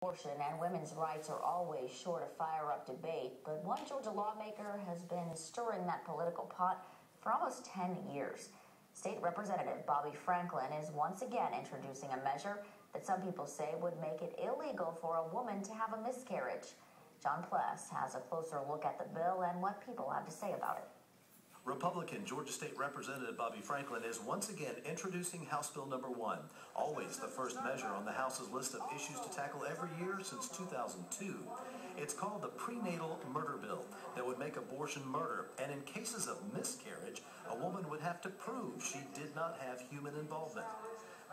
Abortion and women's rights are always sure to fire up debate, but one Georgia lawmaker has been stirring that political pot for almost 10 years. State Representative Bobby Franklin is once again introducing a measure that some people say would make it illegal for a woman to have a miscarriage. John Pless has a closer look at the bill and what people have to say about it. Republican Georgia State Representative Bobby Franklin is once again introducing House Bill number 1, always the first measure on the House's list of issues to tackle every year since 2002. It's called the Prenatal Murder Bill that would make abortion murder, and in cases of miscarriage, a woman would have to prove she did not have human involvement.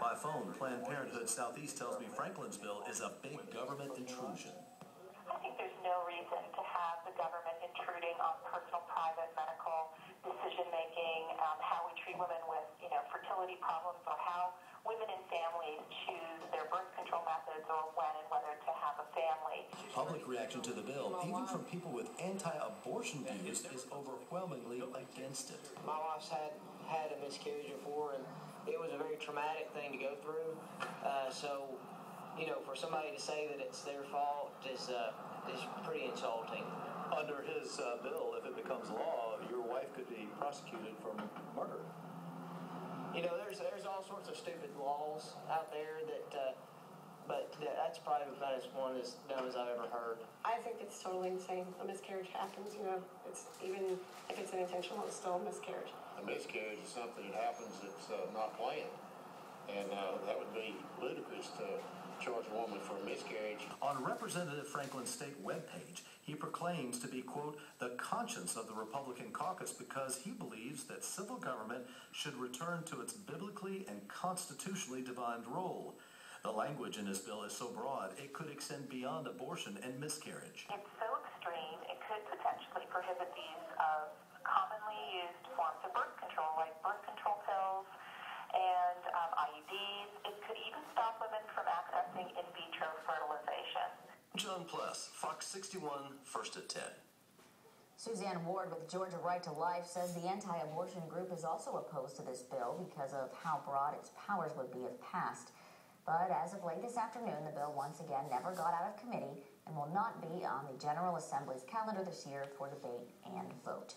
By phone, Planned Parenthood Southeast tells me Franklin's bill is a big government intrusion. I think there's no reason to have the government intruding on personal, private, medical decision-making, how we treat women with, fertility problems, or how women and families choose their birth control methods or when and whether to have a family. Public reaction to the bill, even from people with anti-abortion views, is overwhelmingly against it. My wife's had a miscarriage before, and it was a very traumatic thing to go through. For somebody to say that it's their fault is pretty insulting. Under his bill, if it becomes law, your wife could be prosecuted for murder. There's all sorts of stupid laws out there but that's probably about as one as dumb as I've ever heard. I think it's totally insane. A miscarriage happens, it's even if it's unintentional, it's still a miscarriage. A miscarriage is something that happens that's not planned, and that would be ludicrous to charge a woman for a miscarriage. On Representative Franklin's state webpage, he proclaims to be, quote, the conscience of the Republican caucus because he believes that civil government should return to its biblically and constitutionally defined role. The language in his bill is so broad, it could extend beyond abortion and miscarriage. It's so extreme, it could potentially prohibit the use of commonly used forms of birth control, like birth control pills and IUDs. It could even stop women from accessing in vitro fertilization. John Pless, Fox 61, First at 10. Suzanne Ward with Georgia Right to Life says the anti-abortion group is also opposed to this bill because of how broad its powers would be if passed. But as of late this afternoon, the bill once again never got out of committee and will not be on the General Assembly's calendar this year for debate and vote.